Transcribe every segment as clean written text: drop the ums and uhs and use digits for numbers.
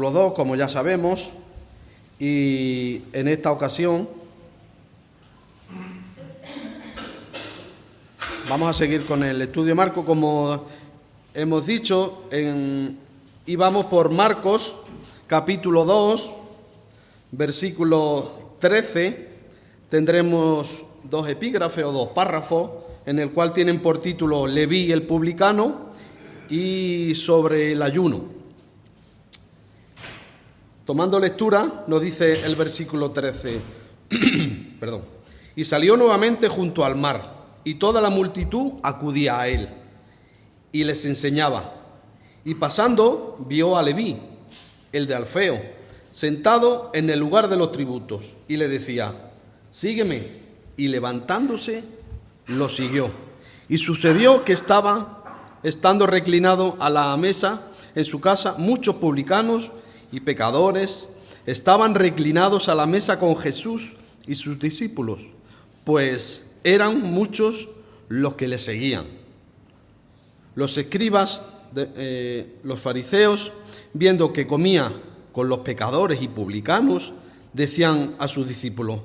Los dos, como ya sabemos, y en esta ocasión vamos a seguir con el estudio de Marcos. Como hemos dicho, y vamos por Marcos, capítulo 2, versículo 13. Tendremos dos epígrafes o dos párrafos, en el cual tienen por título Leví el publicano y sobre el ayuno. Tomando lectura, nos dice el versículo 13, y salió nuevamente junto al mar, y toda la multitud acudía a él, y les enseñaba. Y pasando, vio a Leví, el de Alfeo, sentado en el lugar de los tributos, y le decía: sígueme. Y levantándose, lo siguió. Y sucedió que estando reclinado a la mesa en su casa, muchos publicanos y pecadores estaban reclinados a la mesa con Jesús y sus discípulos, pues eran muchos los que le seguían. Los escribas, los fariseos, viendo que comía con los pecadores y publicanos, decían a sus discípulos: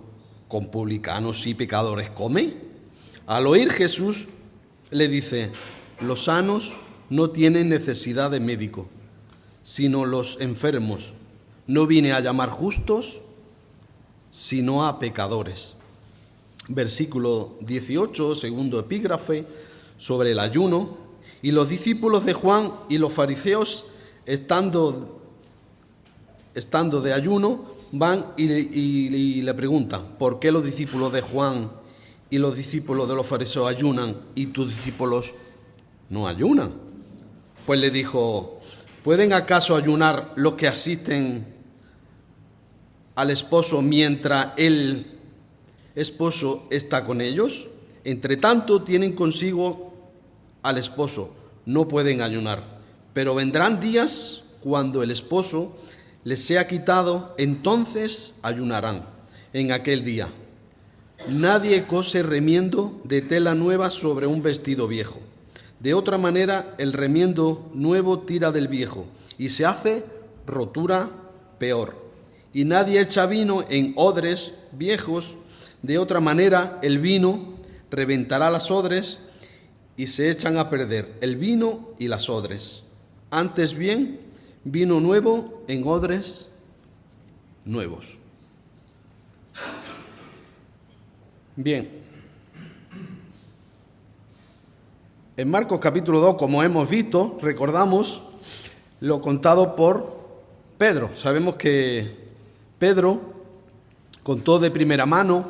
¿con publicanos y pecadores come? Al oír Jesús le dice: los sanos no tienen necesidad de médico, sino los enfermos. No vine a llamar justos, sino a pecadores. Versículo 18, segundo epígrafe, sobre el ayuno. Y los discípulos de Juan y los fariseos, estando de ayuno, van y le preguntan: ¿por qué los discípulos de Juan y los discípulos de los fariseos ayunan y tus discípulos no ayunan? Pues le dijo: ¿pueden acaso ayunar los que asisten al esposo mientras el esposo está con ellos? Entre tanto tienen consigo al esposo, no pueden ayunar. Pero vendrán días cuando el esposo les sea quitado, entonces ayunarán. En aquel día nadie cose remiendo de tela nueva sobre un vestido viejo. De otra manera, el remiendo nuevo tira del viejo, y se hace rotura peor. Y nadie echa vino en odres viejos, de otra manera el vino reventará las odres, y se echan a perder el vino y las odres. Antes bien, vino nuevo en odres nuevos. Bien. En Marcos capítulo 2, como hemos visto, recordamos lo contado por Pedro. Sabemos que Pedro contó de primera mano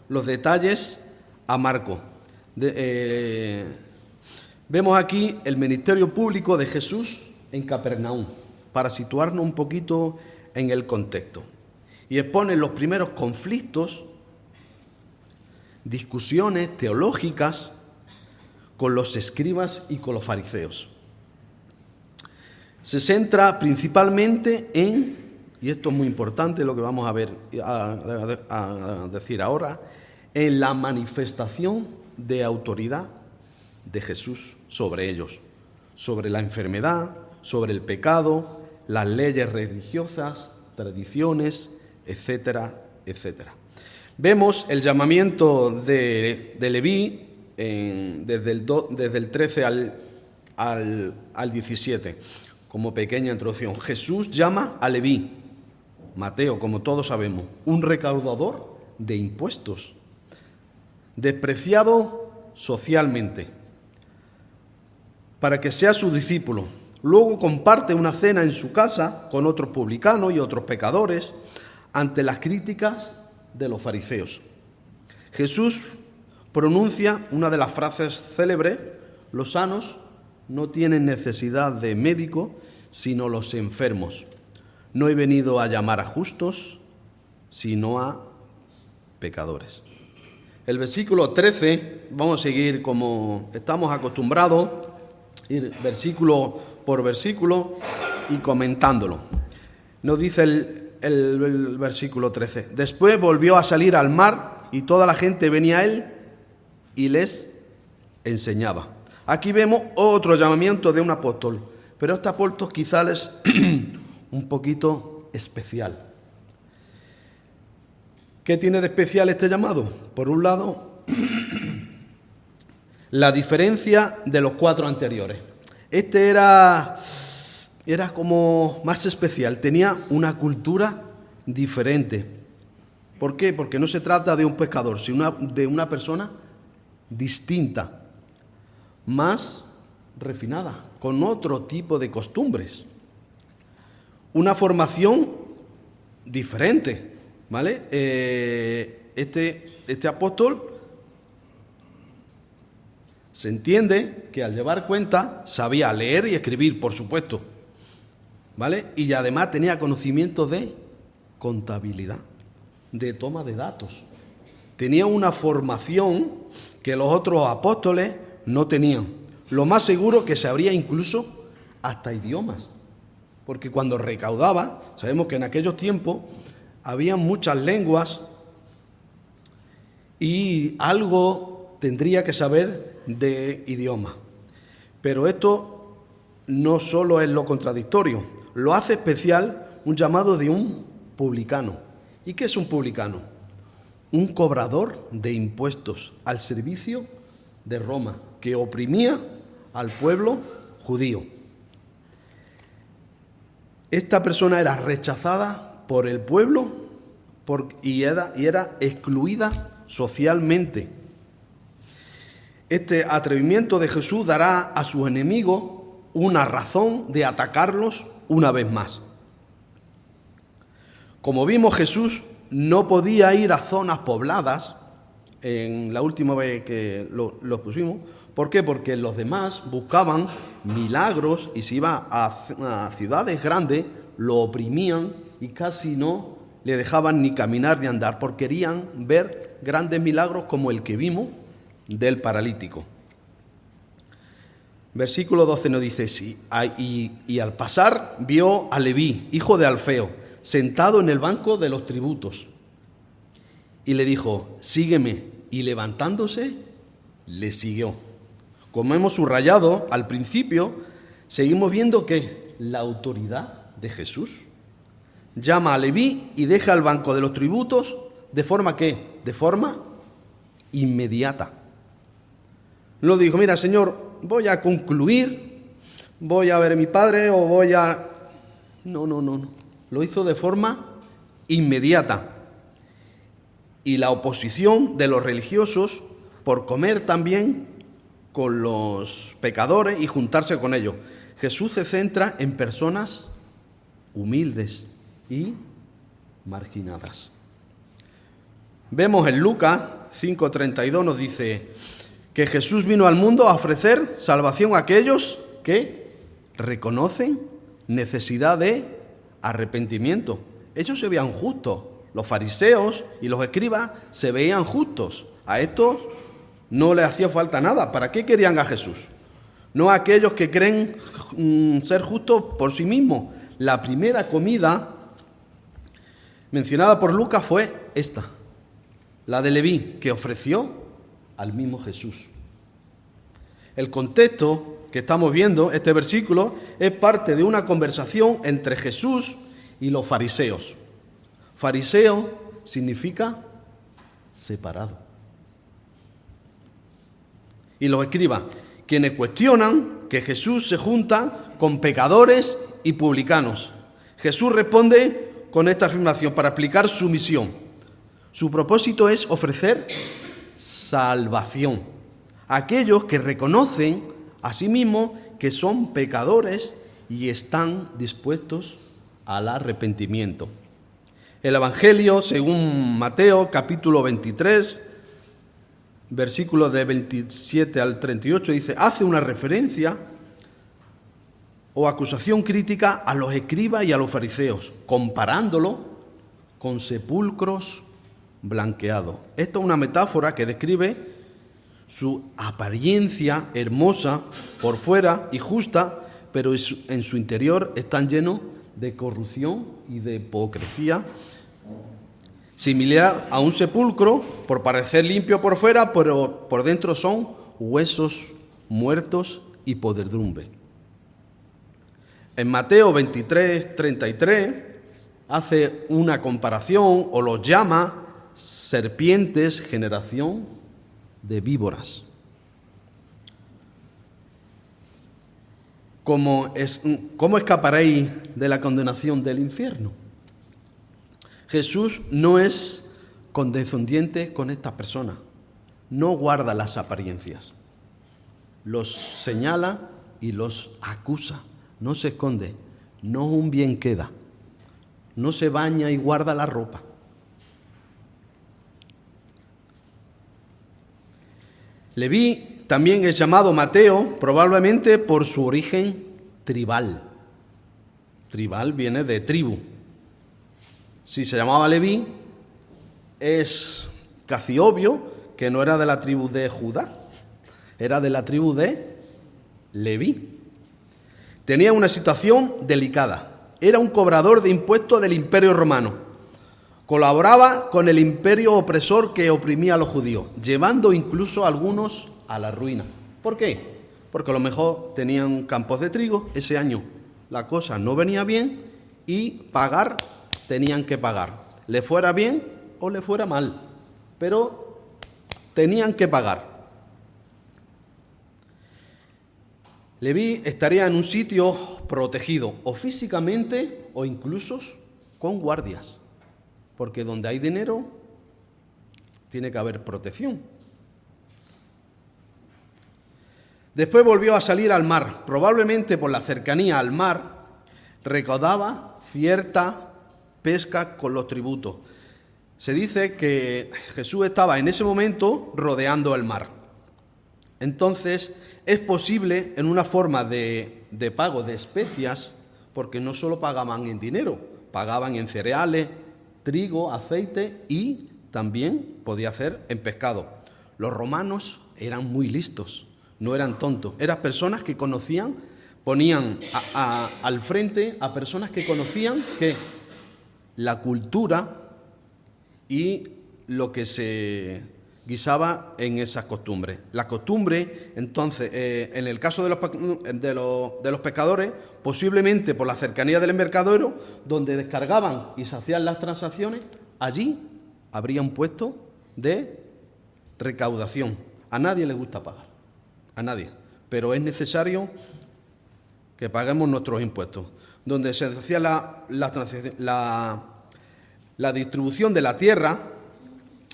los detalles a Marcos. Vemos aquí el ministerio público de Jesús en Capernaum, para situarnos un poquito en el contexto. Y expone los primeros conflictos, discusiones teológicas con los escribas y con los fariseos. Se centra principalmente en, y esto es muy importante lo que vamos a decir ahora, en la manifestación de autoridad de Jesús sobre ellos, sobre la enfermedad, sobre el pecado, las leyes religiosas, tradiciones, etcétera, etcétera. Vemos el llamamiento de Leví desde el 13 al 17, como pequeña introducción. Jesús llama a Leví, Mateo, como todos sabemos, un recaudador de impuestos, despreciado socialmente, para que sea su discípulo. Luego comparte una cena en su casa con otros publicanos y otros pecadores ante las críticas de los fariseos. Jesús pronuncia una de las frases célebres: los sanos no tienen necesidad de médico, sino los enfermos. No he venido a llamar a justos, sino a pecadores. El versículo 13, vamos a seguir como estamos acostumbrados, ir versículo por versículo y comentándolo. Nos dice el versículo 13: después volvió a salir al mar y toda la gente venía a él y les enseñaba. Aquí vemos otro llamamiento de un apóstol, pero este apóstol quizás es un poquito especial. ¿Qué tiene de especial este llamado? Por un lado, la diferencia de los 4 anteriores. Este era como más especial, tenía una cultura diferente. ¿Por qué? Porque no se trata de un pescador, sino de una persona distinta, más refinada, con otro tipo de costumbres. Una formación diferente, ¿vale? Este apóstol se entiende que al llevar cuenta sabía leer y escribir, por supuesto, ¿vale? Y además tenía conocimiento de contabilidad, de toma de datos. Tenía una formación que los otros apóstoles no tenían. Lo más seguro que sabría incluso hasta idiomas, porque cuando recaudaba, sabemos que en aquellos tiempos había muchas lenguas y algo tendría que saber de idioma. Pero esto no solo es lo contradictorio, lo hace especial un llamado de un publicano. ¿Y qué es un publicano? Un cobrador de impuestos al servicio de Roma, que oprimía al pueblo judío. Esta persona era rechazada por el pueblo y era excluida socialmente. Este atrevimiento de Jesús dará a sus enemigos una razón de atacarlos una vez más. Como vimos, Jesús no podía ir a zonas pobladas, en la última vez que lo pusimos. ¿Por qué? Porque los demás buscaban milagros y si iba a ciudades grandes lo oprimían y casi no le dejaban ni caminar ni andar, porque querían ver grandes milagros como el que vimos del paralítico. Versículo 12 nos dice, y al pasar vio a Leví, hijo de Alfeo, sentado en el banco de los tributos. Y le dijo, sígueme. Y levantándose, le siguió. Como hemos subrayado al principio, seguimos viendo que la autoridad de Jesús llama a Leví y deja el banco de los tributos de forma ¿qué? De forma inmediata. No dijo, mira, Señor, voy a concluir, voy a ver a mi padre o voy a... No. Lo hizo de forma inmediata. Y la oposición de los religiosos por comer también con los pecadores y juntarse con ellos. Jesús se centra en personas humildes y marginadas. Vemos en Lucas 5:32 nos dice que Jesús vino al mundo a ofrecer salvación a aquellos que reconocen necesidad de arrepentimiento. Ellos se veían justos. Los fariseos y los escribas se veían justos. A estos no les hacía falta nada. ¿Para qué querían a Jesús? No a aquellos que creen ser justos por sí mismos. La primera comida mencionada por Lucas fue esta, la de Leví, que ofreció al mismo Jesús. El contexto que estamos viendo, este versículo, es parte de una conversación entre Jesús y los fariseos. Fariseo significa separado. Y los escribas, quienes cuestionan que Jesús se junta con pecadores y publicanos. Jesús responde con esta afirmación para explicar su misión. Su propósito es ofrecer salvación a aquellos que reconocen a sí mismos que son pecadores y están dispuestos al arrepentimiento. El Evangelio, según Mateo, capítulo 23, versículos de 27 al 38, dice, hace una referencia o acusación crítica a los escribas y a los fariseos, comparándolo con sepulcros blanqueados. Esta es una metáfora que describe su apariencia hermosa por fuera y justa, pero en su interior están llenos de corrupción y de hipocresía, similar a un sepulcro, por parecer limpio por fuera, pero por dentro son huesos muertos y podredumbre. En Mateo 23, 33 hace una comparación o los llama serpientes, generación de víboras. ¿Cómo escaparéis de la condenación del infierno? Jesús no es condescendiente con estas personas, no guarda las apariencias, los señala y los acusa, no se esconde, no un bien queda, no se baña y guarda la ropa. Leví también es llamado Mateo, probablemente por su origen tribal. Tribal viene de tribu. Si se llamaba Leví, es casi obvio que no era de la tribu de Judá, era de la tribu de Leví. Tenía una situación delicada. Era un cobrador de impuestos del Imperio Romano. Colaboraba con el imperio opresor que oprimía a los judíos, llevando incluso a algunos a la ruina. ¿Por qué? Porque a lo mejor tenían campos de trigo, ese año la cosa no venía bien y pagar tenían que pagar. Le fuera bien o le fuera mal, pero tenían que pagar. Leví estaría en un sitio protegido, o físicamente o incluso con guardias, porque donde hay dinero tiene que haber protección. Después volvió a salir al mar, probablemente por la cercanía al mar, recaudaba cierta pesca con los tributos. Se dice que Jesús estaba en ese momento rodeando el mar. Entonces, es posible en una forma de pago de especias, porque no solo pagaban en dinero, pagaban en cereales, trigo, aceite y también podía hacer en pescado. Los romanos eran muy listos, no eran tontos, eran personas que conocían, ponían al frente a personas que conocían que la cultura y lo que se guisaba en esas costumbres. La costumbre, entonces, en el caso de los pescadores, posiblemente por la cercanía del embarcadero, donde descargaban y se hacían las transacciones, allí habría un puesto de recaudación. A nadie le gusta pagar, a nadie, pero es necesario que paguemos nuestros impuestos. Donde se hacía la distribución de la tierra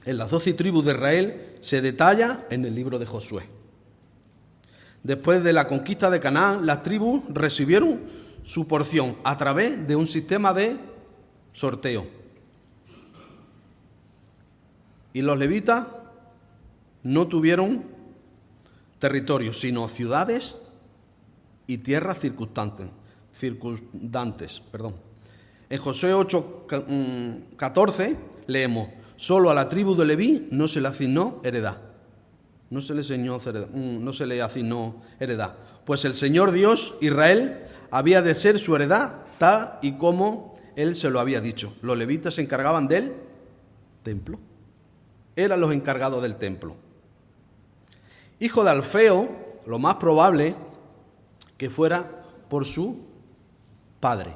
en las 12 tribus de Israel se detalla en el libro de Josué. Después de la conquista de Canaán, las tribus recibieron su porción a través de un sistema de sorteo. Y los levitas no tuvieron territorios, sino ciudades y tierras circundantes. En Josué 8:14 leemos: solo a la tribu de Leví no se le asignó heredad. No se le asignó heredad. Pues el Señor Dios, Israel, había de ser su heredad tal y como Él se lo había dicho. Los levitas se encargaban del templo. Eran los encargados del templo. Hijo de Alfeo, lo más probable que fuera por su padre,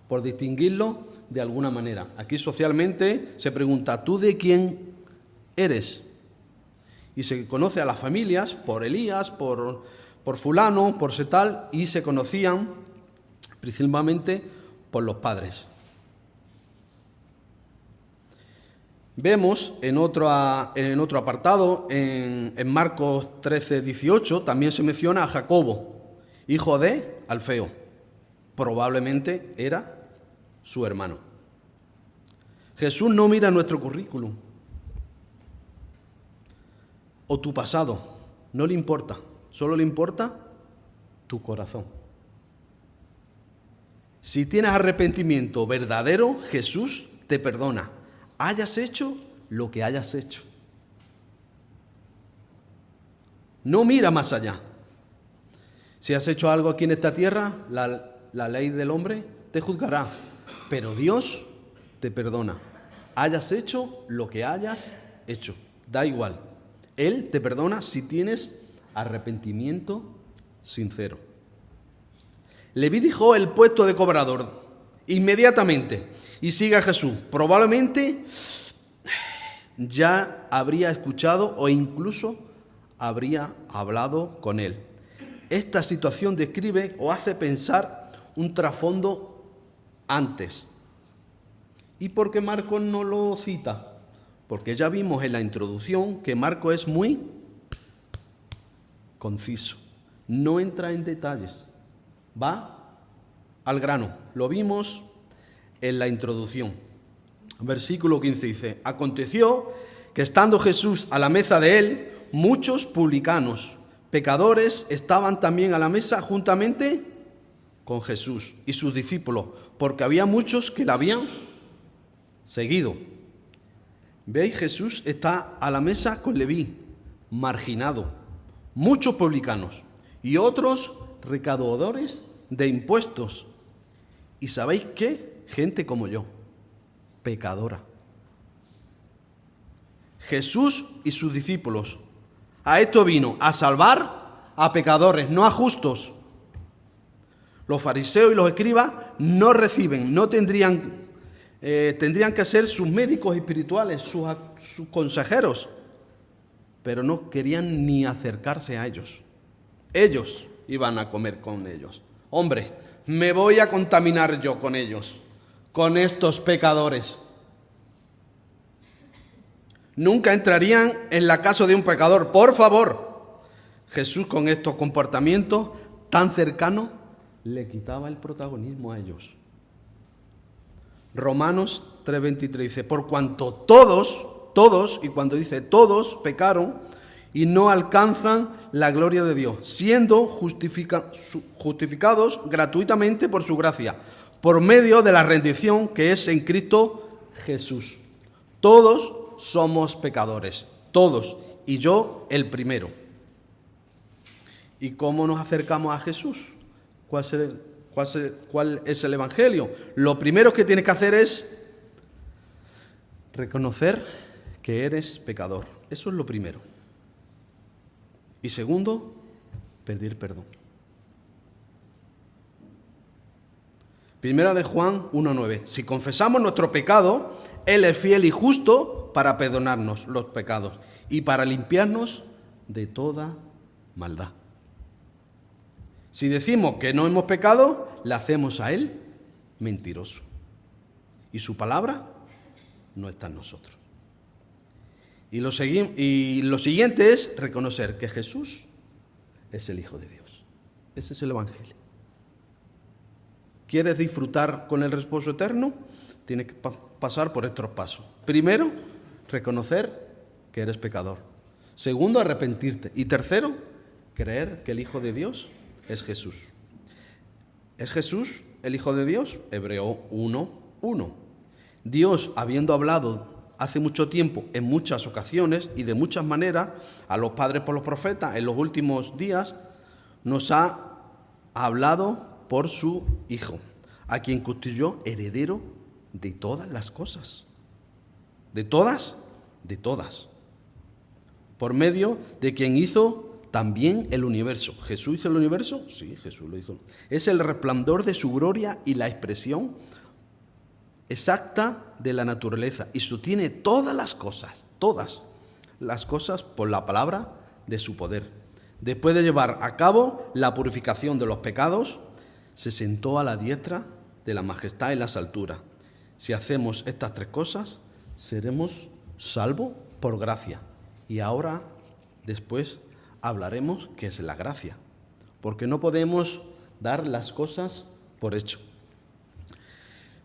por distinguirlo de alguna manera. Aquí socialmente se pregunta: ¿tú de quién eres? Y se conoce a las familias por Elías, por fulano, por setal, y se conocían principalmente por los padres. Vemos en otro apartado, en Marcos 13:18, también se menciona a Jacobo, hijo de Alfeo. Probablemente era su hermano. Jesús no mira nuestro currículum o tu pasado, no le importa, solo le importa tu corazón. Si tienes arrepentimiento verdadero, Jesús te perdona, hayas hecho lo que hayas hecho. No mira más allá. Si has hecho algo aquí en esta tierra, la ley del hombre te juzgará, pero Dios te perdona. Hayas hecho lo que hayas hecho, da igual. Él te perdona si tienes arrepentimiento sincero. Leví dejó el puesto de cobrador inmediatamente y sigue a Jesús. Probablemente ya habría escuchado o incluso habría hablado con él. Esta situación describe o hace pensar un trasfondo antes. ¿Y por qué Marcos no lo cita? Porque ya vimos en la introducción que Marcos es muy conciso, no entra en detalles, va al grano. Lo vimos en la introducción. Versículo 15 dice: aconteció que estando Jesús a la mesa de él, muchos publicanos, pecadores, estaban también a la mesa juntamente con Jesús y sus discípulos, porque había muchos que la habían seguido. ¿Veis? Jesús está a la mesa con Leví, marginado, muchos publicanos y otros recaudadores de impuestos. ¿Y sabéis qué? Gente como yo, pecadora. Jesús y sus discípulos a esto vino, a salvar a pecadores, no a justos. Los fariseos y los escribas no reciben, no tendrían que ser sus médicos espirituales, sus consejeros, pero no querían ni acercarse a ellos. Ellos iban a comer con ellos. Hombre, me voy a contaminar yo con ellos, con estos pecadores. Nunca entrarían en la casa de un pecador, por favor. Jesús, con estos comportamientos tan cercanos, le quitaba el protagonismo a ellos. Romanos 3:23 dice: por cuanto todos, y cuando dice todos, pecaron y no alcanzan la gloria de Dios, siendo justificados gratuitamente por su gracia, por medio de la redención que es en Cristo Jesús. Todos somos pecadores, todos, y yo el primero. ¿Y cómo nos acercamos a Jesús? ¿Cuál es el Evangelio? Lo primero que tienes que hacer es reconocer que eres pecador. Eso es lo primero. Y segundo, pedir perdón. Primera de Juan 1:9. Si confesamos nuestro pecado, Él es fiel y justo para perdonarnos los pecados y para limpiarnos de toda maldad. Si decimos que no hemos pecado, le hacemos a Él mentiroso. Y su palabra no está en nosotros. Y lo siguiente es reconocer que Jesús es el Hijo de Dios. Ese es el Evangelio. ¿Quieres disfrutar con el reposo eterno? Tienes que pasar por estos pasos. Primero, reconocer que eres pecador. Segundo, arrepentirte. Y tercero, creer que el Hijo de Dios es Jesús. ¿Es Jesús el Hijo de Dios? Hebreo 1:1. Dios, habiendo hablado hace mucho tiempo, en muchas ocasiones y de muchas maneras, a los padres por los profetas, en los últimos días, nos ha hablado por su Hijo, a quien constituyó heredero de todas las cosas. ¿De todas? De todas. Por medio de quien hizo también el universo. ¿Jesús hizo el universo? Sí, Jesús lo hizo. Es el resplandor de su gloria y la expresión exacta de la naturaleza. Y sostiene todas las cosas por la palabra de su poder. Después de llevar a cabo la purificación de los pecados, se sentó a la diestra de la majestad en las alturas. Si hacemos estas tres cosas, seremos salvos por gracia. Y ahora, después, hablaremos qué es la gracia, porque no podemos dar las cosas por hecho.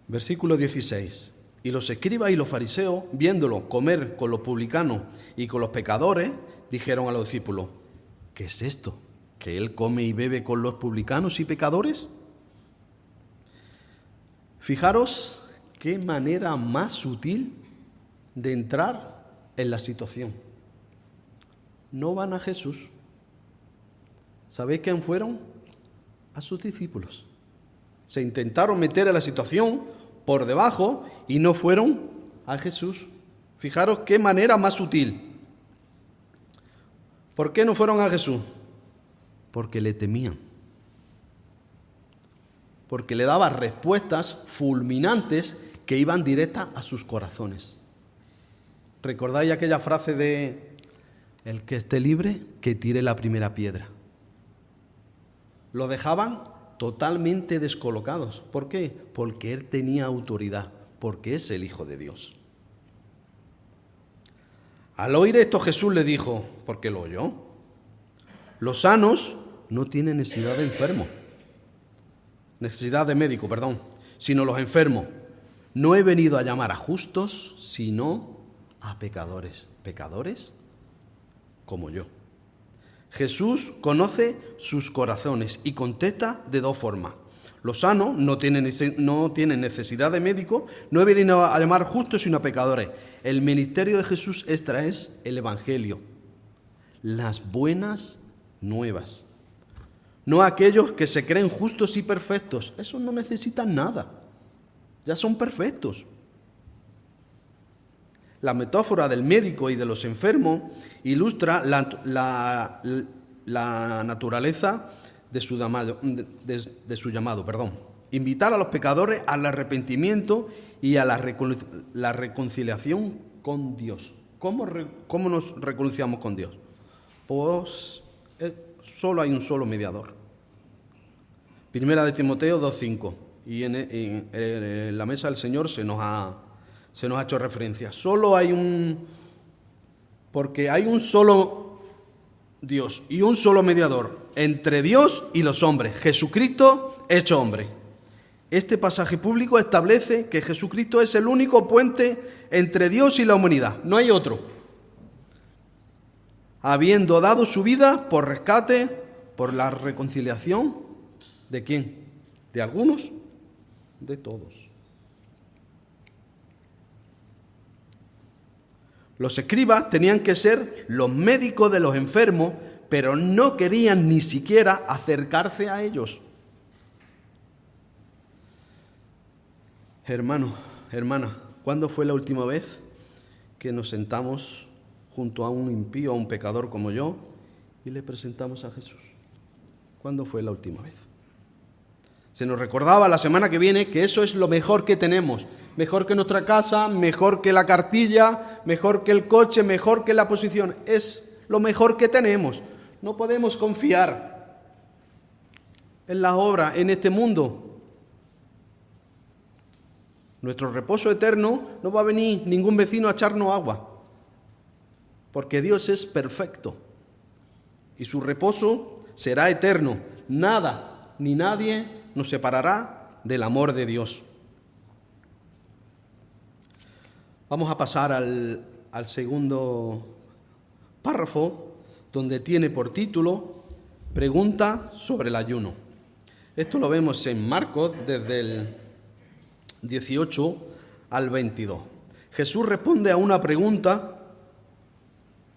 Versículo 16. Y los escribas y los fariseos, viéndolo comer con los publicanos y con los pecadores, dijeron a los discípulos: ¿qué es esto? ¿Que él come y bebe con los publicanos y pecadores? Fijaros qué manera más sutil de entrar en la situación. No van a Jesús. ¿Sabéis quién fueron? A sus discípulos. Se intentaron meter en la situación por debajo y no fueron a Jesús. Fijaros qué manera más sutil. ¿Por qué no fueron a Jesús? Porque le temían. porque le daba respuestas fulminantes que iban directas a sus corazones. ¿Recordáis aquella frase de el que esté libre, que tire la primera piedra? Lo dejaban totalmente descolocados. ¿Por qué? Porque él tenía autoridad, porque es el Hijo de Dios. Al oír esto, Jesús le dijo, ¿por qué lo oyó? Los sanos no tienen necesidad de médico, sino los enfermos. No he venido a llamar a justos, sino a pecadores. ¿Pecadores? Como yo. Jesús conoce sus corazones y contesta de dos formas. Los sanos no tienen necesidad de médico, no he venido a llamar justos, sino a pecadores. El ministerio de Jesús es el Evangelio, las buenas nuevas. No aquellos que se creen justos y perfectos. Esos no necesitan nada. Ya son perfectos. La metáfora del médico y de los enfermos ilustra la naturaleza de su llamado. Invitar a los pecadores al arrepentimiento y a la reconciliación con Dios. ¿Cómo nos reconciliamos con Dios? Pues solo hay un solo mediador. Primera de Timoteo 2:5. Y en la mesa del Señor se nos ha hecho referencia. Porque hay un solo Dios y un solo mediador entre Dios y los hombres, Jesucristo hecho hombre. Este pasaje público establece que Jesucristo es el único puente entre Dios y la humanidad. No hay otro. Habiendo dado su vida por rescate, por la reconciliación, ¿de quién? ¿De algunos? De todos. Los escribas tenían que ser los médicos de los enfermos, pero no querían ni siquiera acercarse a ellos. Hermano, hermana, ¿cuándo fue la última vez que nos sentamos junto a un impío, a un pecador como yo, y le presentamos a Jesús? ¿Cuándo fue la última vez? Se nos recordaba la semana que viene que eso es lo mejor que tenemos. Mejor que nuestra casa, mejor que la cartilla, mejor que el coche, mejor que la posición. Es lo mejor que tenemos. No podemos confiar en las obras, en este mundo. Nuestro reposo eterno no va a venir ningún vecino a echarnos agua. Porque Dios es perfecto. Y su reposo será eterno. Nada ni nadie nos separará del amor de Dios. Vamos a pasar al segundo párrafo, donde tiene por título Pregunta sobre el ayuno. Esto lo vemos en Marcos desde el 18 al 22. Jesús responde a una pregunta: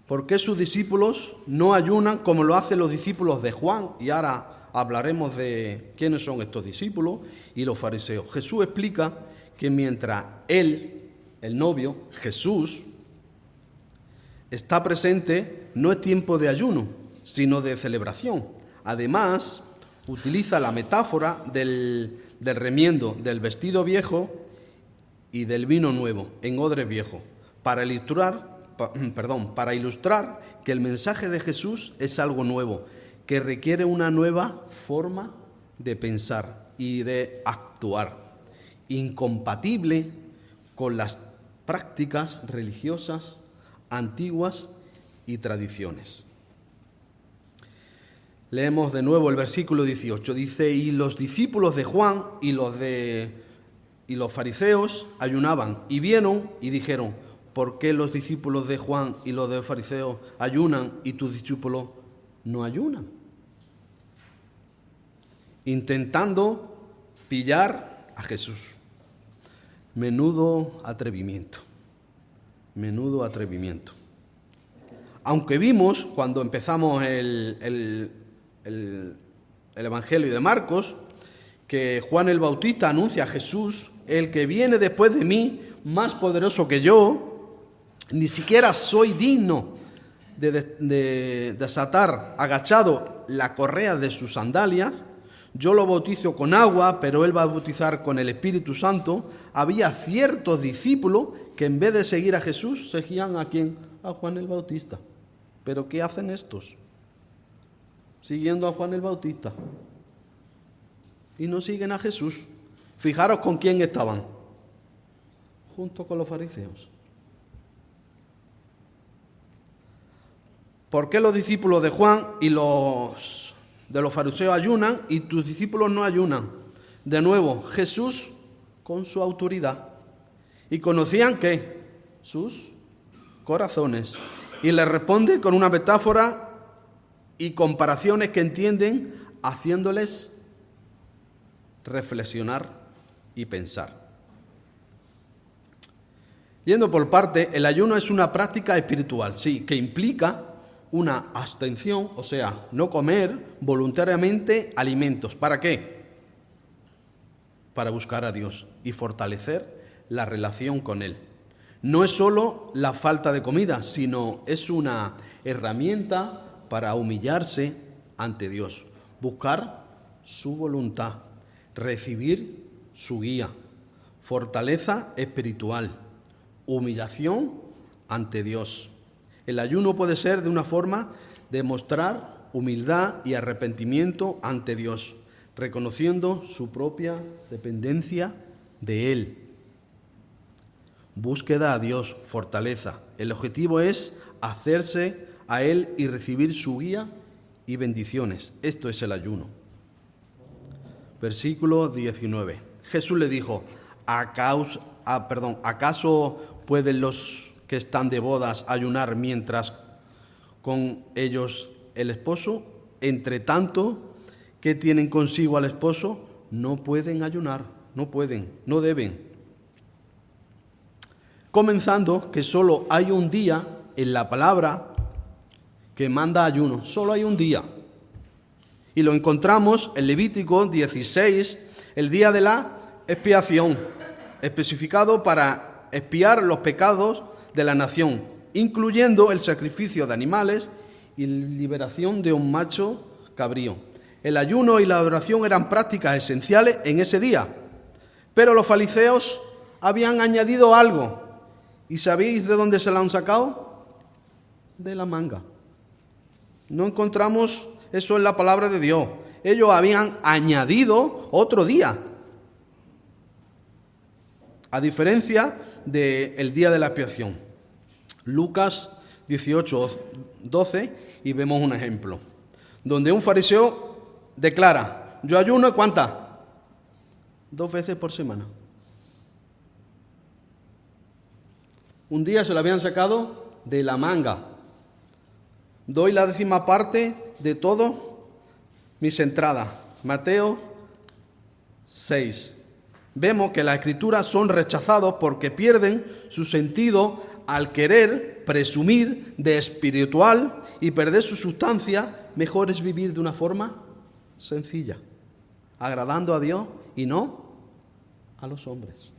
¿por qué sus discípulos no ayunan como lo hacen los discípulos de Juan? Y ahora hablaremos de quiénes son estos discípulos y los fariseos. Jesús explica que mientras él, el novio, Jesús, está presente, no es tiempo de ayuno, sino de celebración. Además, utiliza la metáfora del remiendo del vestido viejo y del vino nuevo en odre viejo, para ilustrar que el mensaje de Jesús es algo nuevo, que requiere una nueva forma de pensar y de actuar, incompatible con las prácticas religiosas antiguas y tradiciones. Leemos de nuevo el versículo 18. Dice: y los discípulos de Juan y los fariseos ayunaban, y vieron y dijeron: ¿por qué los discípulos de Juan y los de fariseos ayunan y tus discípulos no ayunan? Intentando pillar a Jesús. Menudo atrevimiento. Aunque vimos cuando empezamos el Evangelio de Marcos que Juan el Bautista anuncia a Jesús: el que viene después de mí, más poderoso que yo, ni siquiera soy digno de desatar agachado la correa de sus sandalias. Yo lo bautizo con agua, pero él va a bautizar con el Espíritu Santo. Había ciertos discípulos que en vez de seguir a Jesús, seguían ¿a quién? A Juan el Bautista. ¿Pero qué hacen estos? Siguiendo a Juan el Bautista. Y no siguen a Jesús. Fijaros con quién estaban. Junto con los fariseos. ¿Por qué los discípulos de Juan y los de los fariseos ayunan y tus discípulos no ayunan? De nuevo, Jesús con su autoridad. Y conocían ¿qué? Sus corazones. Y les responde con una metáfora y comparaciones que entienden, haciéndoles reflexionar y pensar. Yendo por parte, el ayuno es una práctica espiritual, sí, que implica una abstención, o sea, no comer voluntariamente alimentos. ¿Para qué? Para buscar a Dios y fortalecer la relación con Él. No es solo la falta de comida, sino es una herramienta para humillarse ante Dios, buscar su voluntad, recibir su guía, fortaleza espiritual, humillación ante Dios. El ayuno puede ser de una forma de mostrar humildad y arrepentimiento ante Dios, reconociendo su propia dependencia de Él. Búsqueda a Dios, fortaleza. El objetivo es hacerse a Él y recibir su guía y bendiciones. Esto es el ayuno. Versículo 19. Jesús le dijo, ¿acaso pueden los que están de bodas ayunar mientras con ellos el esposo? Entre tanto que tienen consigo al esposo, no pueden ayunar, no deben. Comenzando que solo hay un día en la palabra que manda ayuno, solo hay un día. Y lo encontramos en Levítico 16, el día de la expiación, especificado para expiar los pecados de la nación, incluyendo el sacrificio de animales y liberación de un macho cabrío. El ayuno y la adoración eran prácticas esenciales en ese día, pero los fariseos habían añadido algo. ¿Y sabéis de dónde se la han sacado? De la manga. No encontramos eso en la palabra de Dios. Ellos habían añadido otro día, a diferencia del día de la expiación. Lucas 18:12, y vemos un ejemplo, donde un fariseo declara, yo ayuno, ¿cuántas? 2 veces por semana. Un día se lo habían sacado de la manga. Doy la 10ª parte de todo mis entradas. Mateo 6. Vemos que las escrituras son rechazadas porque pierden su sentido al querer presumir de espiritual y perder su sustancia. Mejor es vivir de una forma sencilla, agradando a Dios y no a los hombres.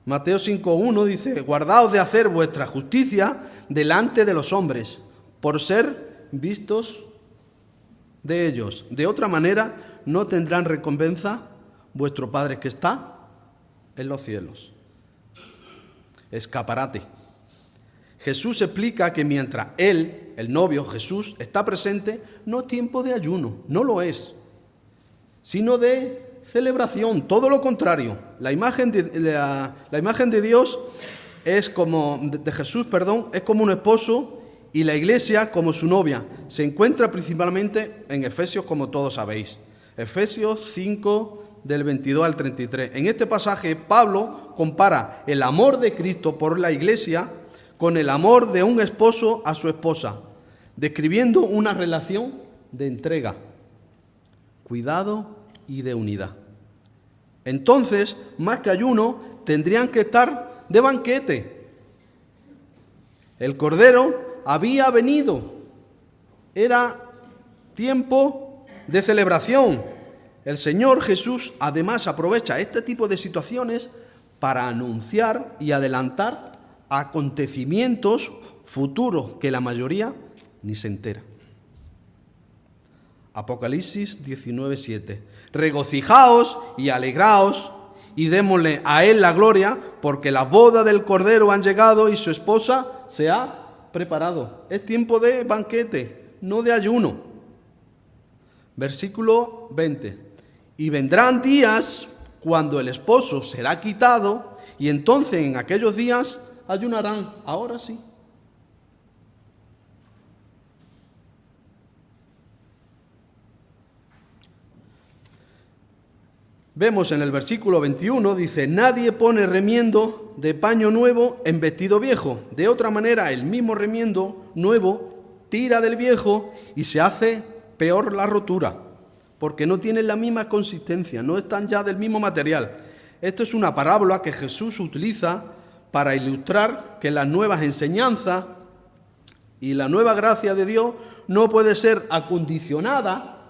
Mateo 5:1 dice, guardaos de hacer vuestra justicia delante de los hombres, por ser vistos de ellos. De otra manera, no tendrán recompensa vuestro Padre que está en los cielos. Escaparate. Jesús explica que mientras Él, el novio Jesús, está presente, no es tiempo de ayuno, no lo es, sino de celebración, todo lo contrario. La imagen de Dios es como, de Jesús, es como un esposo y la iglesia como su novia. Se encuentra principalmente en Efesios, como todos sabéis. Efesios 5, del 22 al 33. En este pasaje, Pablo compara el amor de Cristo por la iglesia con el amor de un esposo a su esposa, describiendo una relación de entrega, cuidado y de unidad. Entonces, más que ayuno, tendrían que estar de banquete. El Cordero había venido. Era tiempo de celebración. El Señor Jesús además aprovecha este tipo de situaciones para anunciar y adelantar acontecimientos futuros que la mayoría ni se entera. Apocalipsis 19:7. Regocijaos y alegraos y démosle a Él la gloria, porque la boda del Cordero han llegado y su esposa se ha preparado. Es tiempo de banquete, no de ayuno. Versículo 20. Y vendrán días cuando el esposo será quitado, y entonces en aquellos días ayunarán. Ahora sí. Vemos en el versículo 21, dice, nadie pone remiendo de paño nuevo en vestido viejo. De otra manera, el mismo remiendo nuevo tira del viejo y se hace peor la rotura, porque no tienen la misma consistencia, no están ya del mismo material. Esto es una parábola que Jesús utiliza para ilustrar que las nuevas enseñanzas y la nueva gracia de Dios no puede ser acondicionada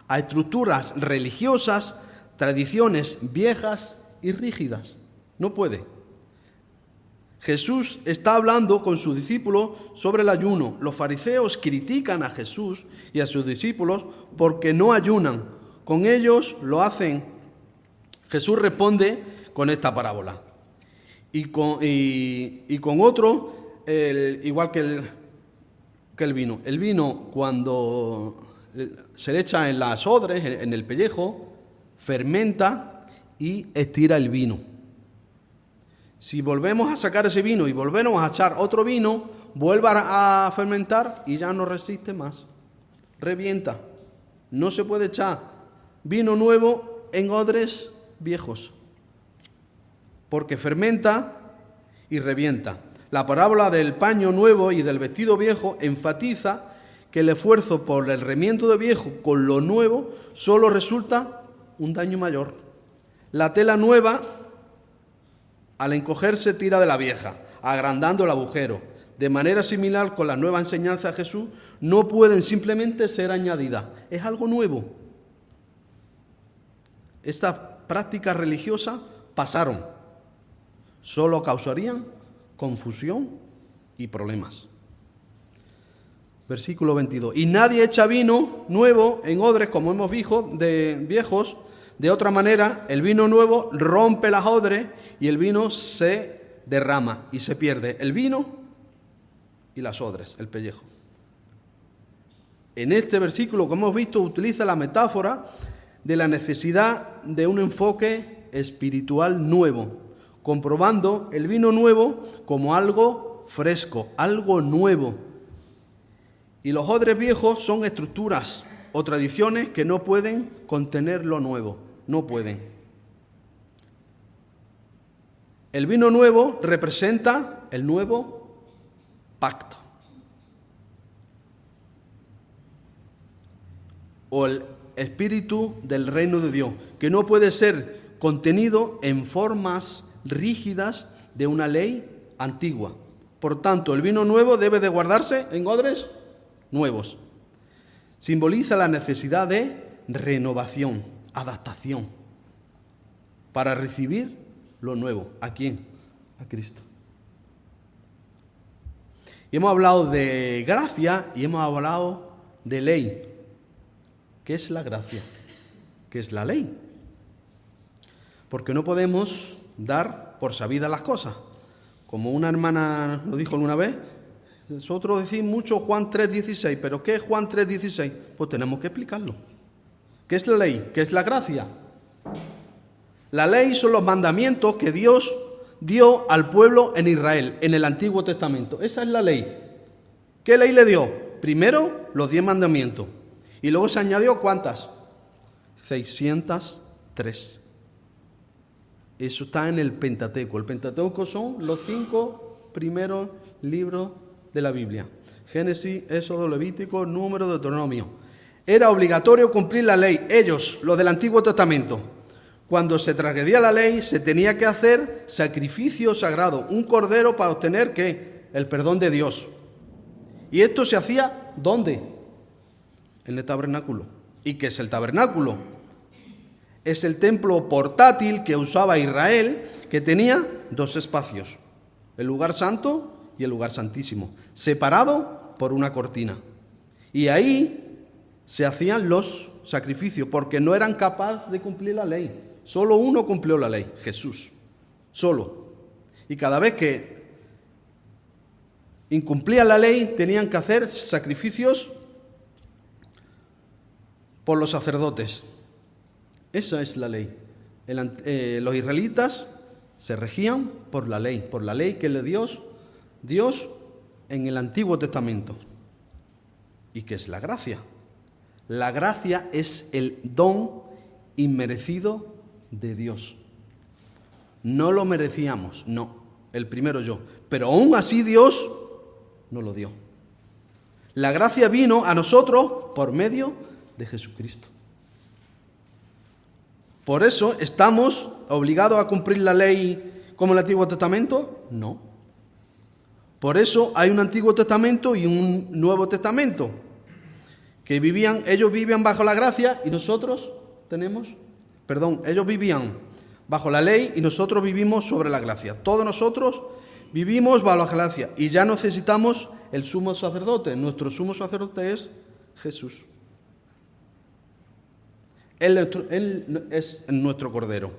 a estructuras religiosas, tradiciones viejas y rígidas. No puede. Jesús está hablando con sus discípulos sobre el ayuno. Los fariseos critican a Jesús y a sus discípulos porque no ayunan. Con ellos lo hacen. Jesús responde con esta parábola. Y con otro, igual que el vino. El vino, cuando se le echa en las odres, en el pellejo, fermenta y estira el vino. Si volvemos a sacar ese vino y volvemos a echar otro vino, vuelve a fermentar y ya no resiste más. Revienta. No se puede echar vino nuevo en odres viejos, porque fermenta y revienta. La parábola del paño nuevo y del vestido viejo enfatiza que el esfuerzo por el remiendo de viejo con lo nuevo solo resulta un daño mayor. La tela nueva, al encogerse, tira de la vieja, agrandando el agujero. De manera similar, con la nueva enseñanza de Jesús, no pueden simplemente ser añadidas. Es algo nuevo. Estas prácticas religiosas pasaron. Solo causarían confusión y problemas. Versículo 22. Y nadie echa vino nuevo en odres, como hemos visto, de viejos. De otra manera, el vino nuevo rompe las odres y el vino se derrama y se pierde. El vino y las odres, el pellejo. En este versículo, como hemos visto, utiliza la metáfora de la necesidad de un enfoque espiritual nuevo, comprobando el vino nuevo como algo fresco, algo nuevo. Y los odres viejos son estructuras o tradiciones que no pueden contener lo nuevo. No pueden. El vino nuevo representa el nuevo pacto. O el espíritu del reino de Dios, que no puede ser contenido en formas rígidas de una ley antigua. Por tanto, el vino nuevo debe de guardarse en odres nuevos. Simboliza la necesidad de renovación, adaptación, para recibir lo nuevo. ¿A quién? A Cristo. Y hemos hablado de gracia y hemos hablado de ley. ¿Qué es la gracia? ¿Qué es la ley? Porque no podemos dar por sabidas las cosas. Como una hermana nos dijo alguna vez, nosotros decimos mucho Juan 3:16, pero ¿qué es Juan 3:16? Pues tenemos que explicarlo. ¿Qué es la ley? ¿Qué es la gracia? La ley son los mandamientos que Dios dio al pueblo en Israel, en el Antiguo Testamento. Esa es la ley. ¿Qué ley le dio? Primero, los 10 mandamientos. Y luego se añadió, ¿cuántas? 603. Eso está en el Pentateuco. El Pentateuco son los 5 primeros libros de la Biblia. Génesis, Éxodo, Levítico, Número, Deuteronomio. Era obligatorio cumplir la ley. Ellos, los del Antiguo Testamento. Cuando se transgredía la ley, se tenía que hacer sacrificio sagrado, un cordero para obtener, ¿qué? El perdón de Dios. Y esto se hacía, ¿dónde? En el tabernáculo. ¿Y qué es el tabernáculo? Es el templo portátil que usaba Israel, que tenía 2 espacios. El lugar santo y el lugar santísimo, separado por una cortina. Y ahí se hacían los sacrificios, porque no eran capaces de cumplir la ley. Solo uno cumplió la ley, Jesús, solo. Y cada vez que incumplían la ley, tenían que hacer sacrificios por los sacerdotes. Esa es la ley. Los israelitas se regían por la ley que le dio Dios en el Antiguo Testamento. ¿Y qué es la gracia? La gracia es el don inmerecido de Dios. No lo merecíamos, no, el primero yo, pero aún así Dios nos lo dio. La gracia vino a nosotros por medio de Jesucristo. Por eso, ¿estamos obligados a cumplir la ley como el Antiguo Testamento? No. Por eso hay un Antiguo Testamento y un Nuevo Testamento. Ellos vivían bajo la gracia y nosotros ellos vivían bajo la ley y nosotros vivimos sobre la gracia. Todos nosotros vivimos bajo la gracia y ya necesitamos el sumo sacerdote. Nuestro sumo sacerdote es Jesús. Él es nuestro Cordero.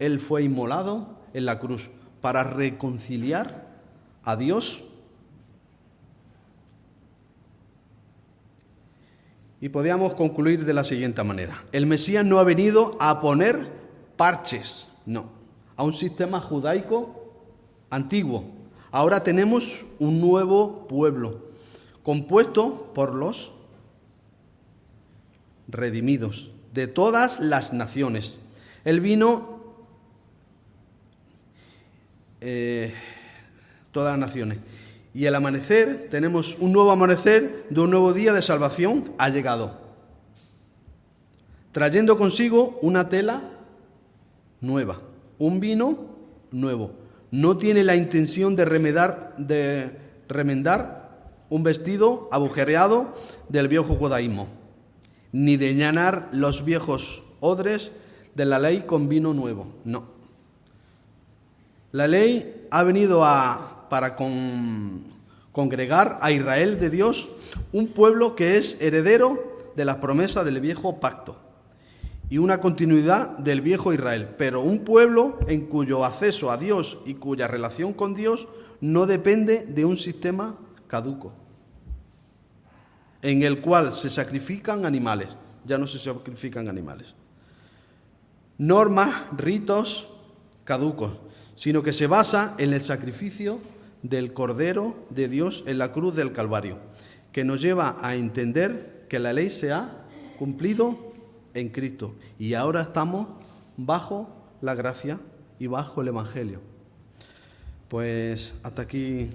Él fue inmolado en la cruz para reconciliar a Dios. Y podríamos concluir de la siguiente manera. El Mesías no ha venido a poner parches, no, a un sistema judaico antiguo. Ahora tenemos un nuevo pueblo, compuesto por los redimidos de todas las naciones. Él vino, todas las naciones. Y al amanecer, tenemos un nuevo amanecer de un nuevo día de salvación ha llegado, trayendo consigo una tela nueva, un vino nuevo. No tiene la intención de remendar un vestido agujereado del viejo judaísmo, ni de llenar los viejos odres de la ley con vino nuevo, no. La ley ha venido para congregar a Israel de Dios, un pueblo que es heredero de las promesas del viejo pacto y una continuidad del viejo Israel, pero un pueblo en cuyo acceso a Dios y cuya relación con Dios no depende de un sistema caduco, en el cual se sacrifican animales. Ya no se sacrifican animales. Normas, ritos caducos, sino que se basa en el sacrificio del Cordero de Dios en la cruz del Calvario, que nos lleva a entender que la ley se ha cumplido en Cristo y ahora estamos bajo la gracia y bajo el Evangelio. Pues hasta aquí